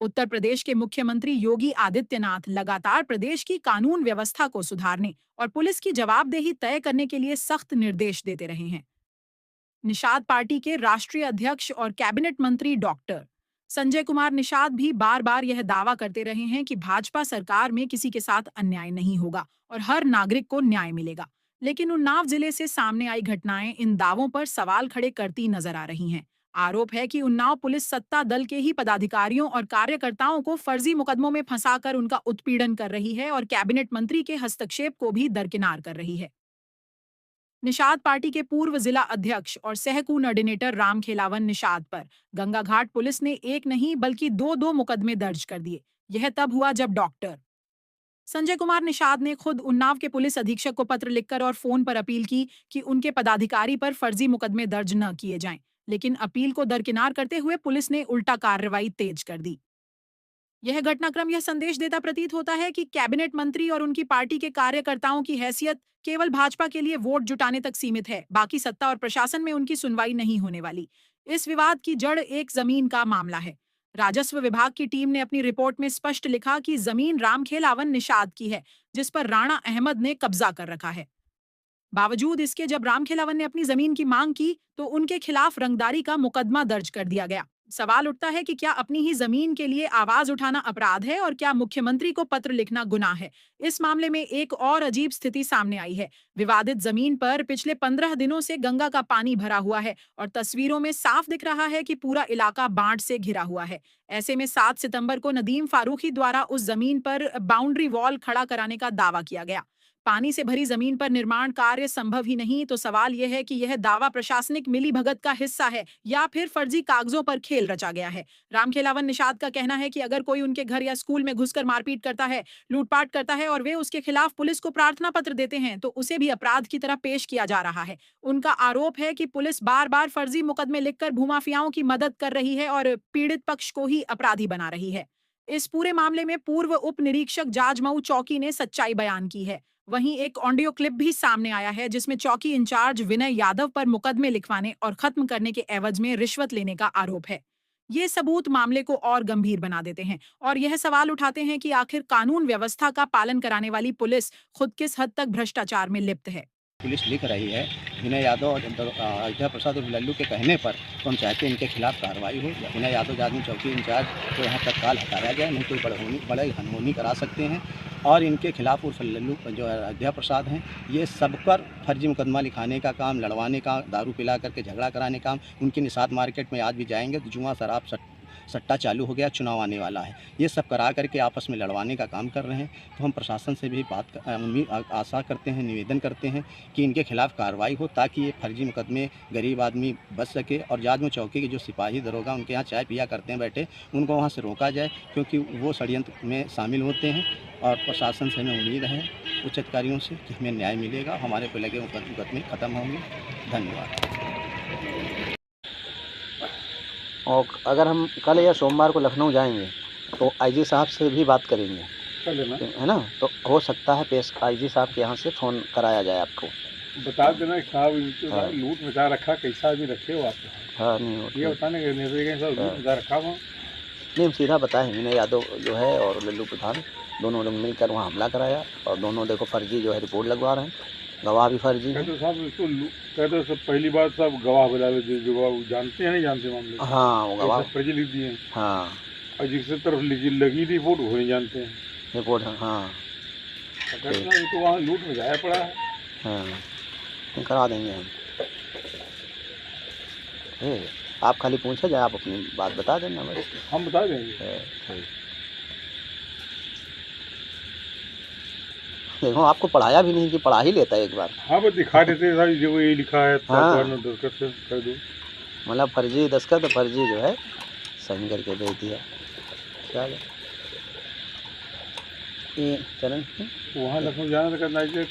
उत्तर प्रदेश के मुख्यमंत्री योगी आदित्यनाथ लगातार प्रदेश की कानून व्यवस्था को सुधारने और पुलिस की जवाबदेही तय करने के लिए सख्त निर्देश देते रहे हैं। निषाद पार्टी के राष्ट्रीय अध्यक्ष और कैबिनेट मंत्री डॉक्टर संजय कुमार निषाद भी बार बार यह दावा करते रहे हैं कि भाजपा सरकार में किसी के साथ अन्याय नहीं होगा और हर नागरिक को न्याय मिलेगा। लेकिन उन्नाव जिले से सामने आई घटनाएं इन दावों पर सवाल खड़े करती नजर आ रही हैं। आरोप है कि उन्नाव पुलिस सत्ता दल के ही पदाधिकारियों और कार्यकर्ताओं को फर्जी मुकदमों में फंसाकर उनका उत्पीड़न कर रही है और कैबिनेट मंत्री के हस्तक्षेप को भी दरकिनार कर रही है। निषाद पार्टी के पूर्व जिला अध्यक्ष और सह कोऑर्डिनेटर राम खेलावन निषाद पर गंगाघाट पुलिस ने एक नहीं बल्कि दो दो मुकदमे दर्ज कर दिए। यह तब हुआ जब डॉक्टर संजय कुमार निषाद ने खुद उन्नाव के पुलिस अधीक्षक को पत्र लिखकर और फोन पर अपील की कि उनके पदाधिकारी पर फर्जी मुकदमे दर्ज न किए जाएं। लेकिन अपील को दरकिनार करते हुए पुलिस ने उल्टा कार्रवाई तेज कर दी। यह घटनाक्रम यह संदेश देता प्रतीत होता है कि कैबिनेट मंत्री और उनकी पार्टी के कार्यकर्ताओं की हैसियत केवल भाजपा के लिए वोट जुटाने तक सीमित है, बाकी सत्ता और प्रशासन में उनकी सुनवाई नहीं होने वाली। इस विवाद की जड़ एक जमीन का मामला है। राजस्व विभाग की टीम ने अपनी रिपोर्ट में स्पष्ट लिखा कि जमीन रामखेलावन निषाद की है, जिस पर राणा अहमद ने कब्जा कर रखा है। बावजूद इसके जब रामखेलावन ने अपनी जमीन की मांग की तो उनके खिलाफ रंगदारी का मुकदमा दर्ज कर दिया गया। सवाल उठता है कि क्या अपनी ही जमीन के लिए आवाज उठाना अपराध है और क्या मुख्यमंत्री को पत्र लिखना गुनाह है। इस मामले में एक और अजीब स्थिति सामने आई है। विवादित जमीन पर पिछले 15 दिनों से गंगा का पानी भरा हुआ है और तस्वीरों में साफ दिख रहा है कि पूरा इलाका बाढ़ से घिरा हुआ है। ऐसे में 7 सितंबर को नदीम फारूकी द्वारा उस जमीन पर बाउंड्री वॉल खड़ा कराने का दावा किया गया। पानी से भरी जमीन पर निर्माण कार्य संभव ही नहीं, तो सवाल यह है कि यह दावा प्रशासनिक मिलीभगत का हिस्सा है या फिर फर्जी कागजों पर खेल रचा गया है। रामखेलावन निषाद का कहना है कि अगर कोई उनके घर या स्कूल में घुसकर मारपीट करता है, लूटपाट करता है और वे उसके खिलाफ पुलिस को प्रार्थना पत्र देते हैं, तो उसे भी अपराध की तरह पेश किया जा रहा है। उनका आरोप है कि पुलिस बार बार फर्जी मुकदमे लिखकर भूमाफियाओं की मदद कर रही है और पीड़ित पक्ष को ही अपराधी बना रही है। इस पूरे मामले में पूर्व उप निरीक्षक जाजमऊ चौकी ने सच्चाई बयान की है। वहीं एक ऑडियो क्लिप भी सामने आया है जिसमें चौकी इंचार्ज विनय यादव पर मुकदमे लिखवाने और खत्म करने के एवज में रिश्वत लेने का आरोप है। ये सबूत मामले को और गंभीर बना देते हैं और यह सवाल उठाते हैं कि आखिर कानून व्यवस्था का पालन कराने वाली पुलिस खुद किस हद तक भ्रष्टाचार में लिप्त है। पुलिस लिख रही है विनय यादव और अयोध्या प्रसाद और लल्लू के कहने पर, तो हम चाहते हैं इनके खिलाफ कार्रवाई हो। विनय यादव जादू चौकी इंचार्ज को यहाँ तत्काल हटाया जाए, नहीं तो बड़े अनहोनी करा सकते हैं। और इनके खिलाफ उर्फ लल्लू जो अयोध्या प्रसाद हैं, ये सब पर फर्जी मुकदमा लिखाने का काम, लड़वाने का, दारू पिला करके झगड़ा कराने का काम। उनकी निषाद मार्केट में आज भी जाएंगे तो जुआ शराब सट्टा चालू हो गया, चुनाव आने वाला है, ये सब करा करके आपस में लड़वाने का काम कर रहे हैं। तो हम प्रशासन से भी आशा करते हैं, निवेदन करते हैं कि इनके खिलाफ कार्रवाई हो ताकि ये फर्जी मुकदमे गरीब आदमी बच सके। और जाजमऊ चौकी के जो सिपाही दरोगा उनके यहाँ चाय पिया करते हैं बैठे, उनको वहाँ से रोका जाए, क्योंकि वो षड्यंत्र में शामिल होते हैं। और प्रशासन से हमें उम्मीद है, उच्च अधिकारियों से, कि हमें न्याय मिलेगा, हमारे को लगे मुकदमे खत्म होंगे। धन्यवाद। और अगर हम कल या सोमवार को लखनऊ जाएंगे तो आईजी साहब से भी बात करेंगे, है ना। तो हो सकता है पेश आईजी साहब के यहाँ से फ़ोन कराया जाए आपको। बता देना साहब, इनके साथ लूट मचा रखा, कैसा भी रखे हो आप। हाँ, नहीं ये बताने के लूट मचा रखा हो। नहीं, हम सीधा बताएं, विनय यादव जो है और लल्लू प्रधान दोनों लोग मिलकर वहाँ हमला कराया और दोनों देखो फर्जी जो है रिपोर्ट लगवा रहे हैं, गवाह भी फर्जी है। तो साहब इसको कहते सब पहली बार सब गवाह बुला लेते, जो गवाह जानते हैं नहीं जानते मामले। हाँ, वो गवाह फर्जी लिख दिए। हाँ, और जिससे तरफ लगी रिपोर्ट वो नहीं जानते हैं रिपोर्ट। हाँ, तो वहाँ लूट मचाया पड़ा है। हाँ, करा देंगे हम। आप खाली पूछे जाए, आप अपनी बात बता देना बस, हम बता देंगे। देखो आपको पढ़ाया भी नहीं कि पढ़ा ही लेता है एक बार। हाँ, बस दिखा देते हैं जो ये लिखा है। हाँ, दस्तखत से कर दो, मतलब फर्जी दस्तखत, फर्जी जो है साइन करके भेज दिया। चलो ये चलन वहाँ लखनऊ जाना करना चाहिए।